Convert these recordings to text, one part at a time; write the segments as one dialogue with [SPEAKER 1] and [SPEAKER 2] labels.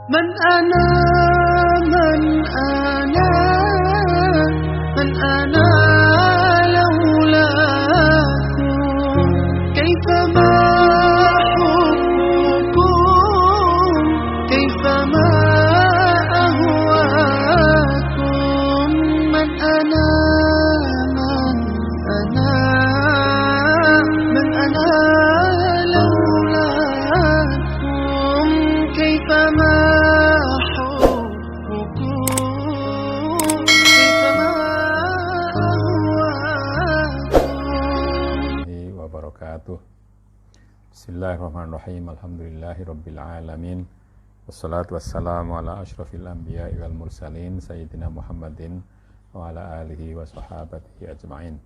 [SPEAKER 1] من أنا من أنا من أنا لولاكم كيفما حبكم كيفما أهواكم من أنا من أنا من أنا لولاكم كيفما
[SPEAKER 2] Bismillahirrahmanirrahim. Alhamdulillahirabbil alamin. Wassalatu wassalamu ala asyrafil anbiya'i wal mursalin sayyidina Muhammadin wa ala alihi wa sahabatihi ajma'in.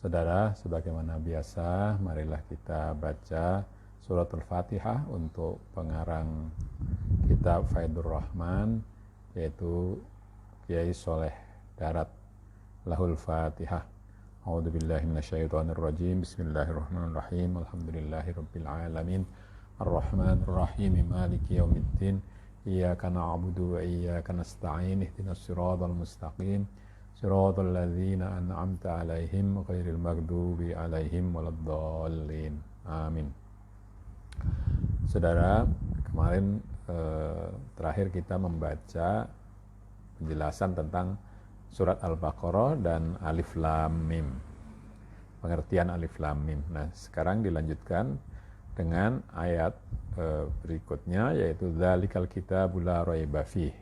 [SPEAKER 2] Saudara, sebagaimana biasa, marilah kita baca suratul Fatihah untuk pengarang kitab Faidur Rahman, yaitu Kiai Soleh Darat. Lahul Fatihah. A'udzu billahi minasyaitonir rajim. Bismillahirrahmanirrahim. Alhamdulillahirabbil alamin. Arrahmanir rahim. Maliki yaumiddin. Iyyaka na'budu wa iyyaka nasta'in. Ihdinas siratal mustaqim. Siratal ladzina an'amta 'alaihim ghairil maghdubi 'alaihim waladdallin. Amin. Saudara, kemarin terakhir kita membaca penjelasan tentang surat Al-Baqarah dan Alif Lam Mim. Pengertian Alif Lam Mim. Nah, sekarang dilanjutkan dengan ayat berikutnya, yaitu dzalikal kitabul la raiba fih.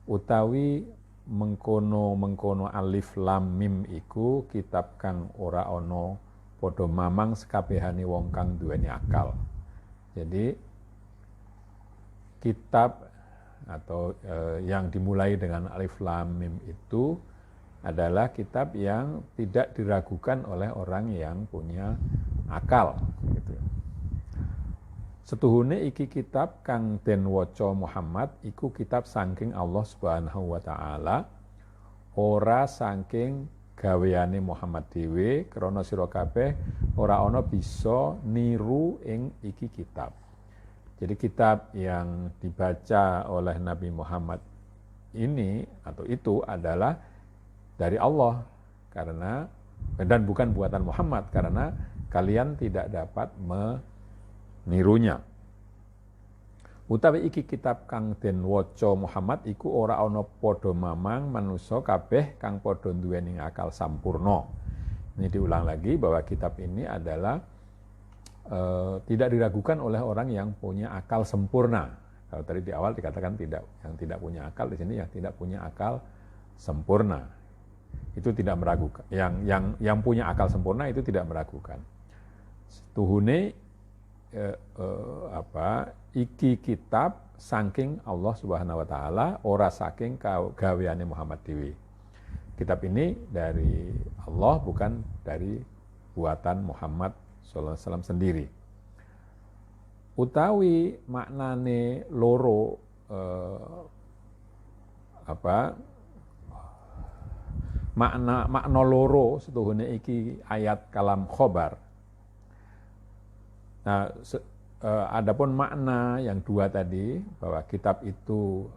[SPEAKER 2] Utawi mengkono Alif Lam Mim iku kitab kang ora ana padha mamang sekabehane wong kang duweni akal. Jadi kitab atau yang dimulai dengan Alif Lam Mim itu adalah kitab yang tidak diragukan oleh orang yang punya akal gitu. Setuhune iki kitab kang den waca Muhammad iku kitab saking Allah Subhanahu wa taala, ora saking gaweane Muhammad dhewe, krana sira kabeh ora ana bisa niru ing iki kitab. Jadi kitab yang dibaca oleh Nabi Muhammad ini atau itu adalah dari Allah karena dan bukan buatan Muhammad, karena kalian tidak dapat menirunya. Utawi iki kitab kang den waca Muhammad iku ora ana padha mamang manusa kabeh kang padha duweni akal sampurna. Ini diulang lagi bahwa kitab ini adalah tidak diragukan oleh orang yang punya akal sempurna. Kalau tadi di awal dikatakan yang tidak punya akal, di sini yang tidak punya akal sempurna. Itu tidak meragukan. Yang punya akal sempurna itu tidak meragukan. Tuhune iki kitab saking Allah Subhanahu wa taala, ora saking gaweane Muhammad dewi. Kitab ini dari Allah, bukan dari buatan Muhammad sallallahu alaihi wasallam sendiri. Utawi maknane loro makna loro setuhune iki ayat kalam khobar. Nah, adapun makna yang dua tadi, bahwa kitab itu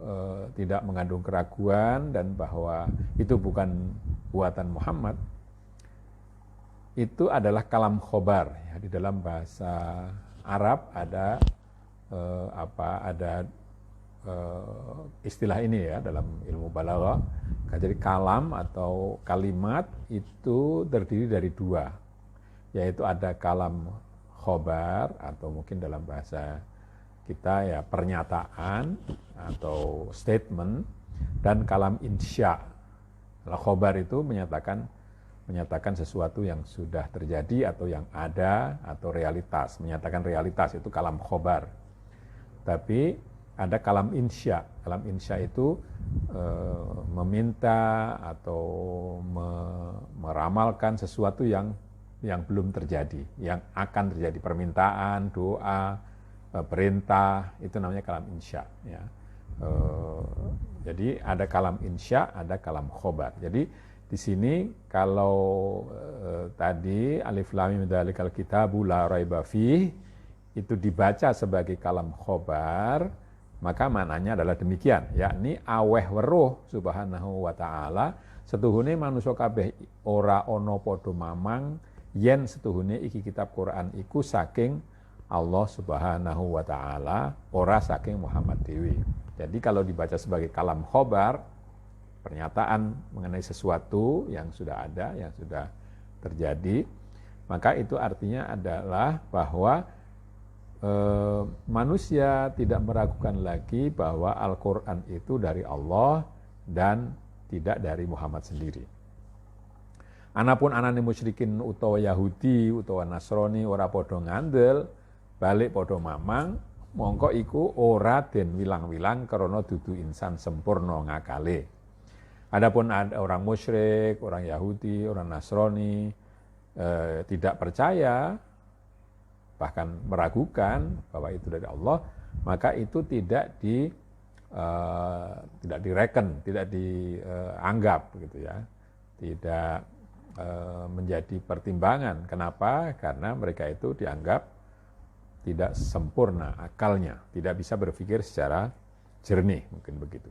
[SPEAKER 2] tidak mengandung keraguan dan bahwa itu bukan buatan Muhammad, itu adalah kalam khobar. Ya, di dalam bahasa Arab ada istilah ini ya dalam ilmu balaghah. Jadi kalam atau kalimat itu terdiri dari dua, yaitu ada kalam khobar atau mungkin dalam bahasa kita ya pernyataan atau statement, dan kalam insya. Kalau khobar itu menyatakan sesuatu yang sudah terjadi atau yang ada atau realitas, menyatakan realitas, itu kalam khobar. Tapi ada kalam insya. Kalam insya itu meminta atau meramalkan sesuatu yang belum terjadi, yang akan terjadi, permintaan, doa, perintah, itu namanya kalam insya. Ya. Jadi ada kalam insya, ada kalam khobar. Jadi di sini kalau tadi alif lam mim dzalikal kitabu la raiba fih, itu dibaca sebagai kalam khobar, maka maknanya adalah demikian, yakni aweh weruh subhanahu wa ta'ala setuhune manusia kabeh ora ono podo mamang yen setuhune iki kitab Quran iku saking Allah subhanahu wa ta'ala ora saking Muhammad dewi. Jadi kalau dibaca sebagai kalam khobar, pernyataan mengenai sesuatu yang sudah ada, yang sudah terjadi, maka itu artinya adalah bahwa manusia tidak meragukan lagi bahwa Al-Quran itu dari Allah dan tidak dari Muhammad sendiri. Anapun anane musyrikin utawa Yahudi utawa Nasrani ora podo ngandel, balik podo mamang, mongko iku ora den wilang-wilang karena dudu insan sempurna ngakale. Adapun ada orang musyrik, orang Yahudi, orang Nasrani tidak percaya, bahkan meragukan bahwa itu dari Allah, maka itu tidak direken, tidak dianggap gitu ya, tidak menjadi pertimbangan. Kenapa? Karena mereka itu dianggap tidak sempurna akalnya, tidak bisa berpikir secara jernih, mungkin begitu.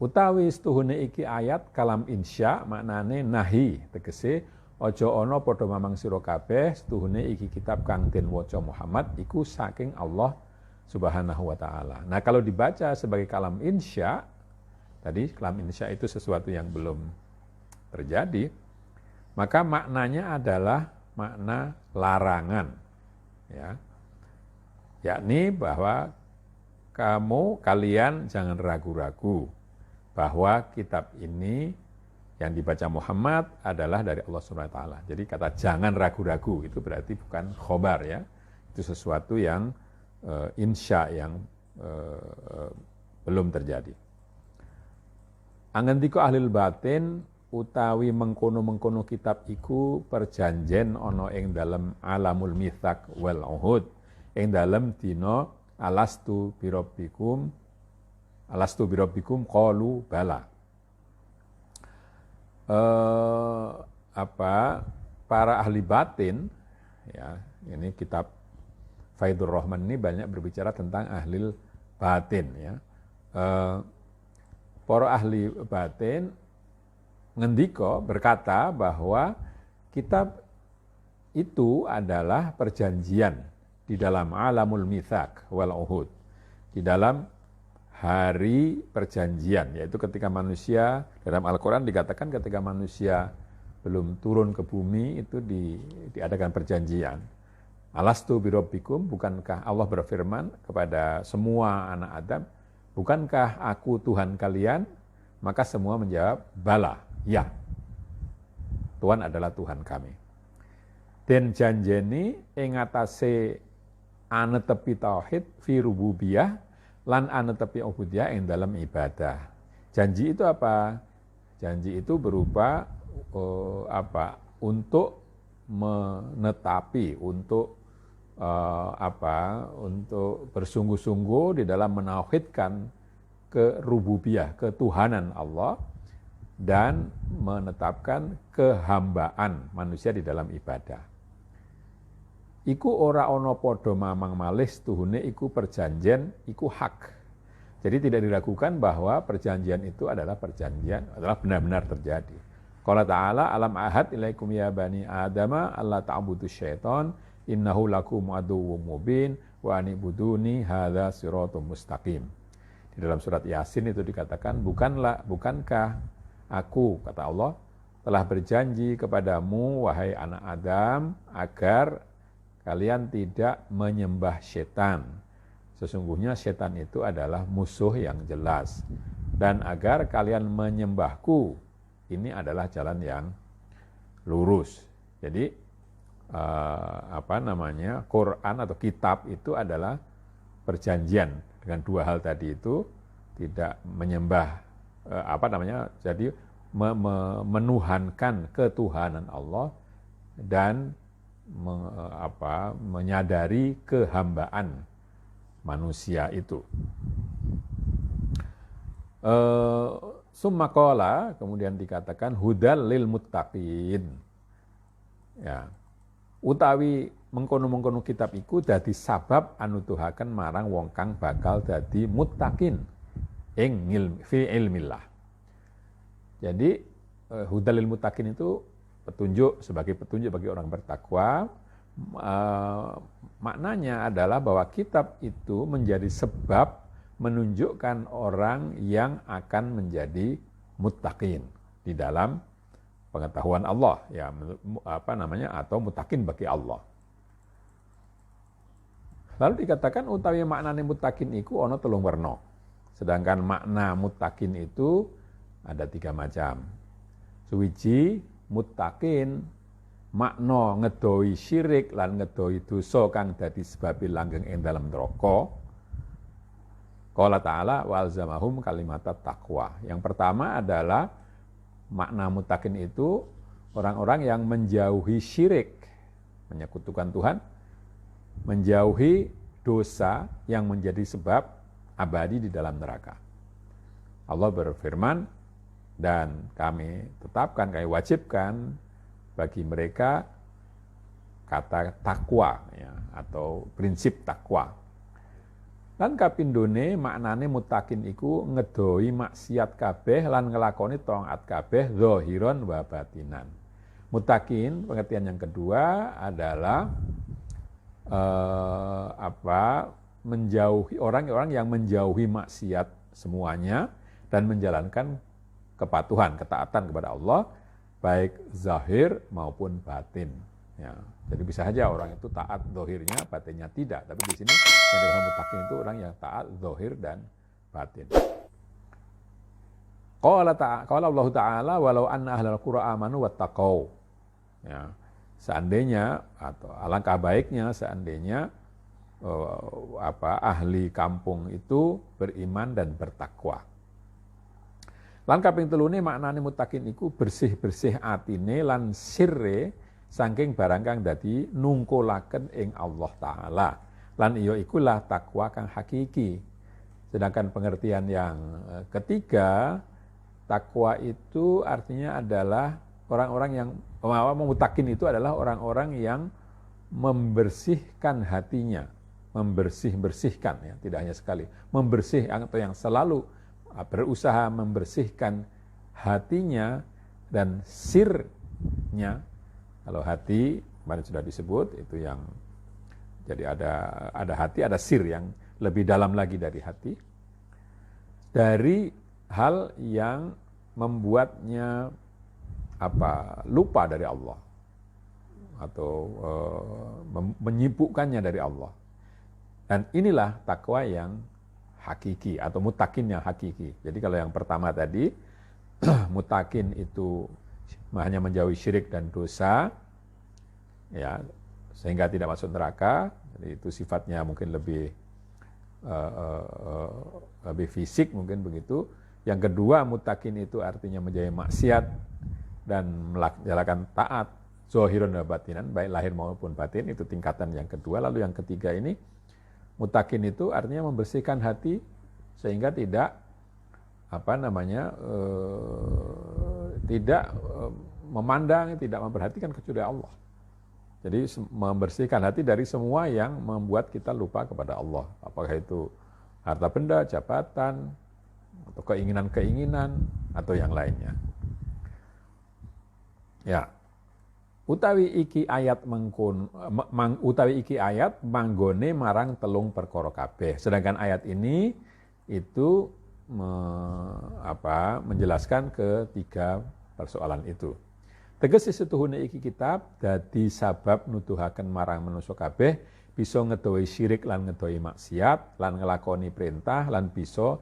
[SPEAKER 2] Utawi setuhune iki ayat kalam insya maknane nahi, tegese ojo ono podo mamang sira kabeh setuhune iki kitab kang den waca Muhammad iku saking Allah subhanahu wa ta'ala. Nah kalau dibaca sebagai kalam insya, tadi kalam insya itu sesuatu yang belum terjadi, maka maknanya adalah makna larangan, ya, yakni bahwa kalian jangan ragu-ragu bahwa kitab ini yang dibaca Muhammad adalah dari Allah Subhanahu wa ta'ala. Jadi kata jangan ragu-ragu itu berarti bukan khobar ya. Itu sesuatu yang insya yang belum terjadi. Angentiko ahlil batin utawi mengkono-mengkono kitab iku perjanjen ono ing dalem alamul mithaq wal uhud, ing dalem dina alastu birabbikum qalu bala. Para ahli batin, ya, ini kitab Faidur Rahman ini banyak berbicara tentang ahli batin, ya. Para ahli batin ngendika berkata bahwa kitab itu adalah perjanjian di dalam alamul mithaq wal uhud, di dalam hari perjanjian, yaitu ketika manusia, dalam Al-Quran dikatakan ketika manusia belum turun ke bumi itu diadakan perjanjian. Alastu birabbikum, bukankah Allah berfirman kepada semua anak Adam, bukankah aku Tuhan kalian? Maka semua menjawab, bala, ya, Tuhan adalah Tuhan kami. Den janjeni ing atase anetepi tauhid fi rububiyah lan anetepi ubudiyah ing dalam ibadah. Janji itu apa? Janji itu berupa untuk menetapi, untuk untuk bersungguh-sungguh di dalam menauhidkan kerububiyah, ketuhanan Allah, dan menetapkan kehambaan manusia di dalam ibadah. Iku ora ono podo mamang malih tuhune iku perjanjian, iku hak. Jadi tidak diragukan bahwa perjanjian itu adalah perjanjian, adalah benar-benar terjadi. Qala ta'ala alam ahad ilaikum ya bani adama alla ta'budu syaitan innahu lakum aduwwum mubin wa anibuduni hadza siratum mustaqim. Di dalam surat Yasin itu dikatakan, bukankah aku, kata Allah, telah berjanji kepadamu wahai anak Adam agar kalian tidak menyembah setan. Sesungguhnya setan itu adalah musuh yang jelas. Dan agar kalian menyembahku, ini adalah jalan yang lurus. Jadi, Quran atau kitab itu adalah perjanjian. Dengan dua hal tadi itu, tidak menyembah, jadi menuhankan ketuhanan Allah dan menyadari kehambaan manusia itu. Summa qala, kemudian dikatakan hudal lil muttaqin. Ya. Utawi mengkono-mengkono kitab iku dadi sabab anutuhaken marang wong kang bakal dadi muttaqin ing fi ilmillah. Jadi hudalil muttaqin itu petunjuk sebagai petunjuk bagi orang bertakwa. Maknanya adalah bahwa kitab itu menjadi sebab menunjukkan orang yang akan menjadi muttaqin di dalam pengetahuan Allah, ya atau muttaqin bagi Allah. Lalu dikatakan utawi maknane muttaqin iku ana 3 werna. Sedangkan makna muttaqin itu ada 3 macam. Suwiji muttaqin makna ngedoi syirik lan ngedoi dosa kang dadi sebab langgeng ing dalam neraka. Qala ta'ala walzamahum kalimatat taqwa. Yang pertama adalah makna muttaqin itu orang-orang yang menjauhi syirik, menyekutukan Tuhan, menjauhi dosa yang menjadi sebab abadi di dalam neraka. Allah berfirman, dan kami tetapkan, kami wajibkan bagi mereka kata takwa, ya, atau prinsip takwa. Lan kapindhone maknane muttaqin iku ngedoi maksiat kabeh lan ngelakoni taat kabeh zahiran wa batinan. Muttaqin pengertian yang kedua adalah menjauhi orang-orang yang menjauhi maksiat semuanya dan menjalankan kepatuhan, ketaatan kepada Allah baik zahir maupun batin. Ya, jadi bisa saja orang itu taat zahirnya, batinnya tidak. Tapi di sini yang dimaksud muttaqin itu orang yang taat zahir dan batin. Qala Allah Ta'ala walau anna ahlal qura amanu wattaqau. Ya, seandainya atau alangkah baiknya seandainya ahli kampung itu beriman dan bertakwa. Lan kaping 3 maknane muttaqin iku bersih-bersih atine lan sirre saking barang kang dadi nungkulaken ing Allah Ta'ala. Lan iya ikulah takwa kang hakiki. Sedangkan pengertian yang ketiga, takwa itu artinya adalah orang-orang yang muttaqin itu adalah orang-orang yang membersihkan hatinya, membersihkan, ya, tidak hanya sekali, atau yang selalu berusaha membersihkan hatinya dan sirnya. Kalau hati kemarin sudah disebut itu yang jadi ada hati, ada sir yang lebih dalam lagi dari hati, dari hal yang membuatnya lupa dari Allah atau menyibukkannya dari Allah. Dan inilah takwa yang hakiki atau muttaqin yang hakiki. Jadi kalau yang pertama tadi muttaqin itu hanya menjauhi syirik dan dosa, ya, sehingga tidak masuk neraka. Jadi itu sifatnya mungkin lebih fisik mungkin begitu. Yang kedua, muttaqin itu artinya menjauhi maksiat dan melaksanakan taat zahiran dan batinan, baik lahir maupun batin. Itu tingkatan yang kedua. Lalu yang ketiga ini, muttaqin itu artinya membersihkan hati sehingga tidak tidak memandang, tidak memperhatikan kecuali Allah. Jadi membersihkan hati dari semua yang membuat kita lupa kepada Allah. Apakah itu harta benda, jabatan, atau keinginan-keinginan, atau yang lainnya. Ya. Utawi iki ayat manggone marang 3 perkara kabeh. Sedangkan ayat ini itu menjelaskan ketiga persoalan itu. Tegese setuhune iki kitab dadi sabab nuduhaken marang manusa kabeh bisa ngedoi syirik lan ngedoi maksiat lan ngelakoni perintah lan bisa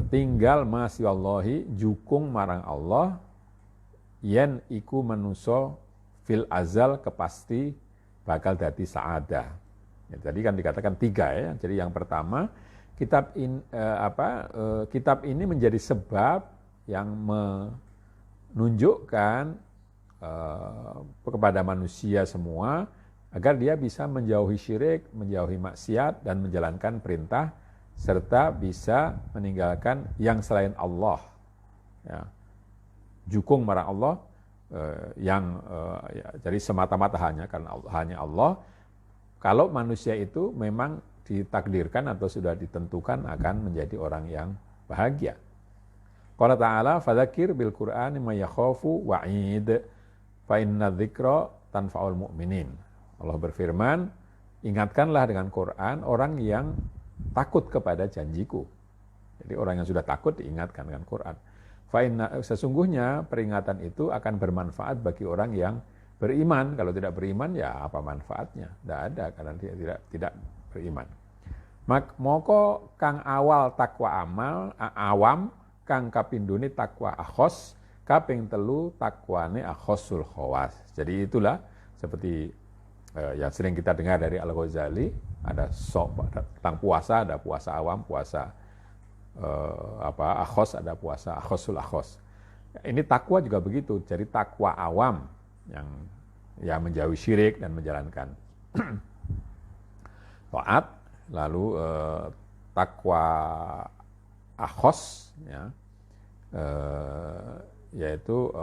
[SPEAKER 2] tinggal masyallahi jukung marang Allah yen iku manusa fil azal kepasti bakal dadi saadah. Ya, tadi kan dikatakan 3 ya. Jadi yang pertama kitab ini menjadi sebab yang menunjukkan kepada manusia semua agar dia bisa menjauhi syirik, menjauhi maksiat dan menjalankan perintah serta bisa meninggalkan yang selain Allah. Ya. Jukung marang Allah jadi semata-mata hanya karena hanya Allah. Kalau manusia itu memang ditakdirkan atau sudah ditentukan akan menjadi orang yang bahagia. Qala ta'ala fadzakir bil Qur'ani may yakhafu wa'id fa inna dzikra tanfa'ul mu'minin. Allah berfirman, ingatkanlah dengan Quran orang yang takut kepada janjiku. Jadi orang yang sudah takut diingatkan dengan Quran. Fa inna, sesungguhnya peringatan itu akan bermanfaat bagi orang yang beriman. Kalau tidak beriman ya apa manfaatnya? Tidak ada karena dia tidak beriman. Moko kang awal takwa awam kang kapindune takwa akhos kaping telu takwane akhosul khawas. Jadi itulah seperti yang sering kita dengar dari Al-Ghazali, ada tentang puasa, ada puasa awam, puasa akhos, ada puasa akhosul akhos. Ini takwa juga begitu. Jadi takwa awam yang menjauhi syirik dan menjalankan taat, lalu takwa akhos ya, yaitu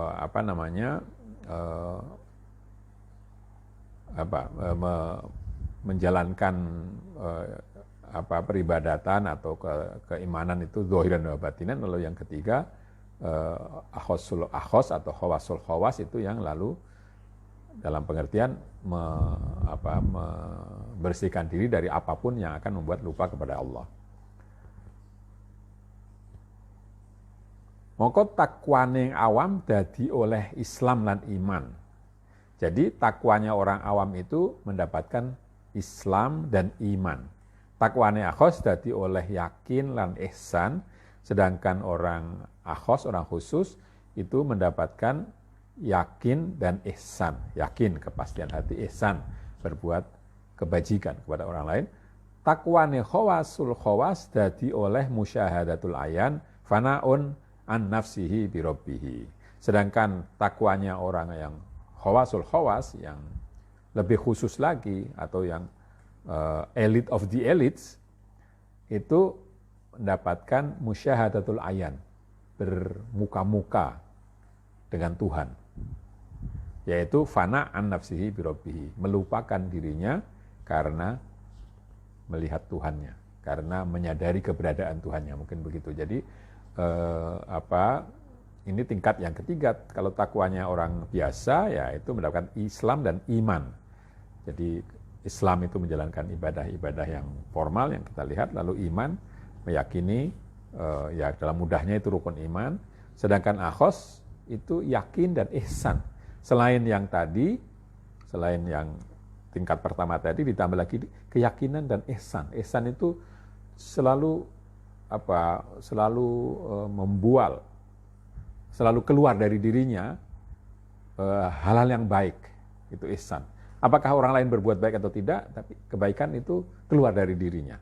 [SPEAKER 2] menjalankan peribadatan atau keimanan itu zahiran dan batinan. Lalu yang ketiga akhosul akhos atau khawasul khawas itu yang lalu dalam pengertian membersihkan diri dari apapun yang akan membuat lupa kepada Allah. Moko takwane awam dadi oleh Islam lan iman. Jadi takwanya orang awam itu mendapatkan Islam dan iman. Takwane akhos dadi oleh yakin lan ihsan, sedangkan orang akhos, orang khusus itu mendapatkan yakin dan ihsan. Yakin, kepastian hati, ihsan, berbuat kebajikan kepada orang lain. Takwane khawasul khawas dadi oleh musyahadatul ayan fanaun an nafsihi bi rabbihi. Sedangkan takwanya orang yang khawasul khawas, yang lebih khusus lagi atau yang elite of the elites, itu mendapatkan musyahadatul ayan, bermuka-muka dengan Tuhan, yaitu fana an nafsihi bi rabbihi, melupakan dirinya karena melihat Tuhannya, karena menyadari keberadaan Tuhannya, mungkin begitu. Jadi ini tingkat yang ketiga. Kalau takwanya orang biasa ya itu mendapatkan Islam dan iman. Jadi Islam itu menjalankan ibadah-ibadah yang formal yang kita lihat, lalu iman meyakini ya dalam mudahnya itu rukun iman. Sedangkan akhos itu yakin dan ihsan. Selain yang tingkat pertama tadi ditambah lagi keyakinan dan ihsan. Ihsan itu selalu membual, selalu keluar dari dirinya hal-hal yang baik, itu ihsan. Apakah orang lain berbuat baik atau tidak, tapi kebaikan itu keluar dari dirinya.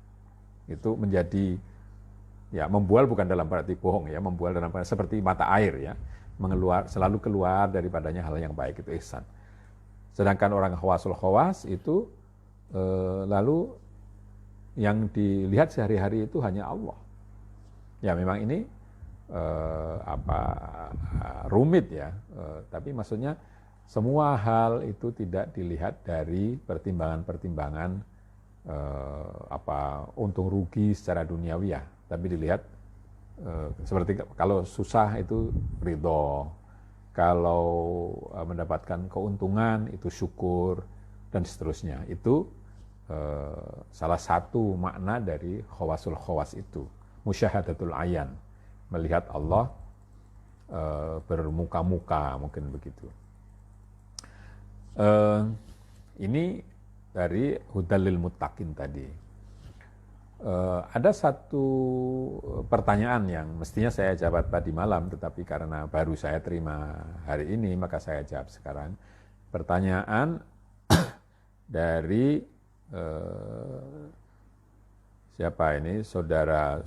[SPEAKER 2] Itu menjadi, ya membual bukan dalam berarti bohong ya, membual dalam berarti seperti mata air ya, selalu keluar daripadanya hal yang baik, itu ihsan. Sedangkan orang khawasul khawas itu lalu yang dilihat sehari-hari itu hanya Allah. Ya memang ini rumit ya, tapi maksudnya semua hal itu tidak dilihat dari pertimbangan-pertimbangan untung rugi secara duniawi ya, tapi dilihat seperti kalau susah itu ridho, kalau mendapatkan keuntungan itu syukur dan seterusnya. Itu salah satu makna dari khawasul khawas itu, musyahadatul ayan, melihat Allah bermuka-muka, mungkin begitu. Ini dari Hudalil Muttaqin tadi. Ada satu pertanyaan yang mestinya saya jawab tadi malam, tetapi karena baru saya terima hari ini, maka saya jawab sekarang. Pertanyaan dari siapa ini? Saudara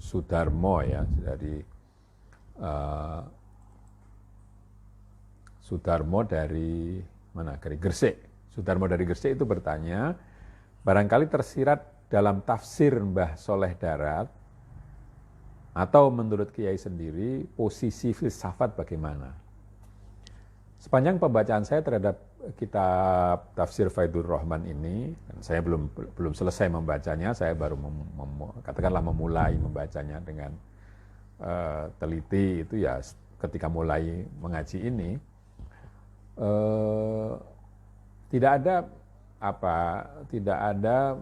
[SPEAKER 2] Sudarmo ya, dari Sudarmo dari mana? Dari Gresik. Sudarmo dari Gresik itu bertanya, barangkali tersirat dalam tafsir Mbah Soleh Darat atau menurut Kiai sendiri posisi filsafat bagaimana? Sepanjang pembacaan saya terhadap kitab Tafsir Faidur Rahman ini, dan saya belum selesai membacanya, saya baru katakanlah memulai membacanya dengan teliti itu ya ketika mulai mengaji ini, tidak ada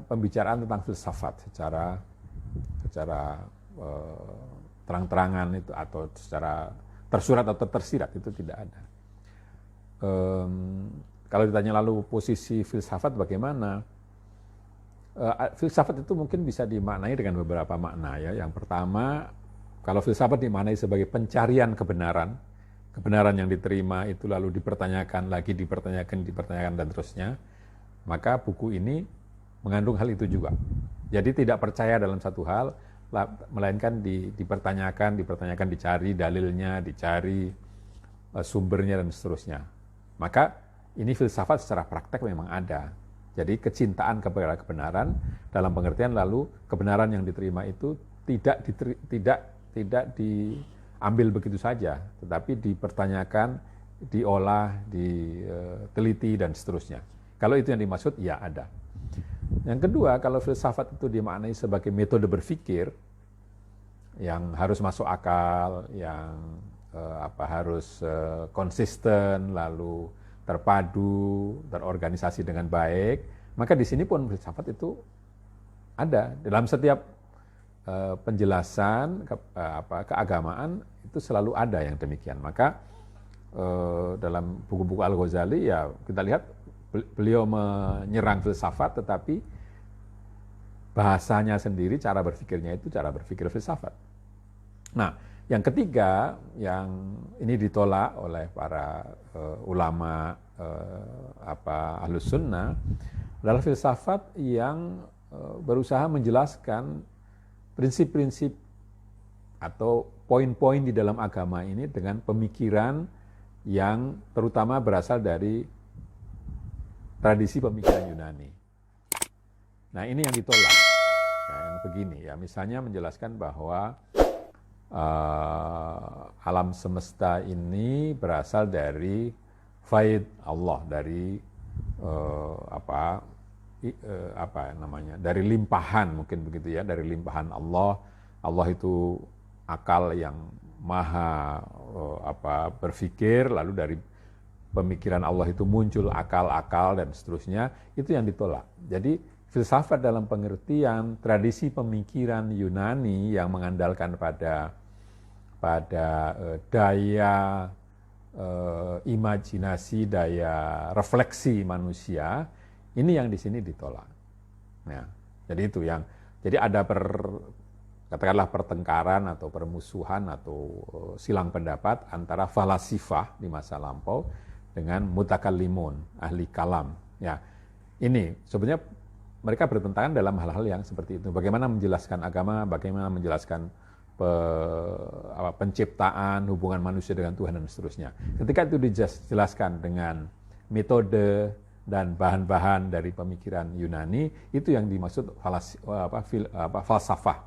[SPEAKER 2] pembicaraan tentang filsafat secara terang-terangan itu atau secara tersurat atau tersirat, itu tidak ada. Kalau ditanya lalu posisi filsafat bagaimana? Filsafat itu mungkin bisa dimaknai dengan beberapa makna ya. Yang pertama, kalau filsafat dimaknai sebagai pencarian kebenaran yang diterima itu lalu dipertanyakan lagi, dipertanyakan dan terusnya, maka buku ini mengandung hal itu juga. Jadi tidak percaya dalam satu hal, melainkan dipertanyakan, dicari dalilnya, dicari sumbernya dan seterusnya. Maka ini filsafat secara praktek memang ada. Jadi kecintaan kepada kebenaran dalam pengertian lalu kebenaran yang diterima itu tidak diambil begitu saja, tetapi dipertanyakan, diolah, diteliti dan seterusnya. Kalau itu yang dimaksud, ya ada. Yang kedua, kalau filsafat itu dimaknai sebagai metode berpikir yang harus masuk akal, yang harus konsisten, lalu terpadu, terorganisasi dengan baik, maka di sini pun filsafat itu ada dalam setiap penjelasan keagamaan, itu selalu ada yang demikian. Maka dalam buku-buku Al-Ghazali ya kita lihat beliau menyerang filsafat, tetapi bahasanya sendiri, cara berpikirnya itu cara berpikir filsafat. Nah, yang ketiga, yang ini ditolak oleh para ulama Ahlus Sunnah, adalah filsafat yang berusaha menjelaskan prinsip-prinsip atau poin-poin di dalam agama ini dengan pemikiran yang terutama berasal dari tradisi pemikiran Yunani. Nah, ini yang ditolak. Ya, yang begini ya, misalnya menjelaskan bahwa alam semesta ini berasal dari faid Allah, dari dari limpahan, mungkin begitu ya, dari limpahan Allah. Allah itu akal yang maha berpikir, lalu dari pemikiran Allah itu muncul akal-akal dan seterusnya, itu yang ditolak. Jadi filsafat dalam pengertian tradisi pemikiran Yunani yang mengandalkan pada daya imajinasi, daya refleksi manusia, ini yang di sini ditolak. Ya, jadi itu yang, jadi ada katakanlah pertengkaran atau permusuhan atau silang pendapat antara falasifah di masa lampau dengan mutakallimun, ahli kalam. Ya, ini sebenarnya mereka bertentangan dalam hal-hal yang seperti itu. Bagaimana menjelaskan agama, bagaimana menjelaskan penciptaan, hubungan manusia dengan Tuhan dan seterusnya. Ketika itu dijelaskan dengan metode dan bahan-bahan dari pemikiran Yunani, itu yang dimaksud falsafah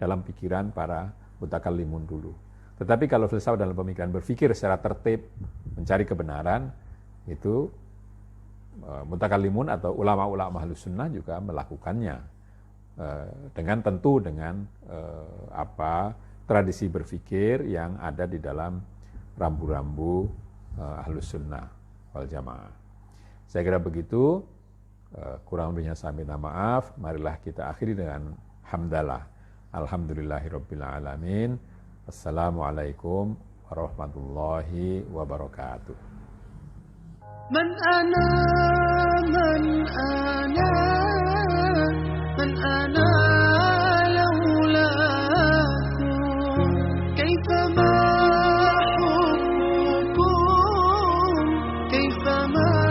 [SPEAKER 2] dalam pikiran para mutakallimun dulu. Tetapi kalau filsafat dalam pemikiran berpikir secara tertib, mencari kebenaran, itu mutakallimun atau ulama-ulama Ahlus Sunnah juga melakukannya. Dengan tradisi berpikir yang ada di dalam rambu-rambu Ahlus Sunnah wal Jamaah. Saya kira begitu, kurang lebihnya saya minta maaf. Marilah kita akhiri dengan hamdalah. Alhamdulillahirabbil alamin. Assalamualaikum warahmatullahi wabarakatuh.
[SPEAKER 1] Man ana لولاكم كيفما حبكم كيفما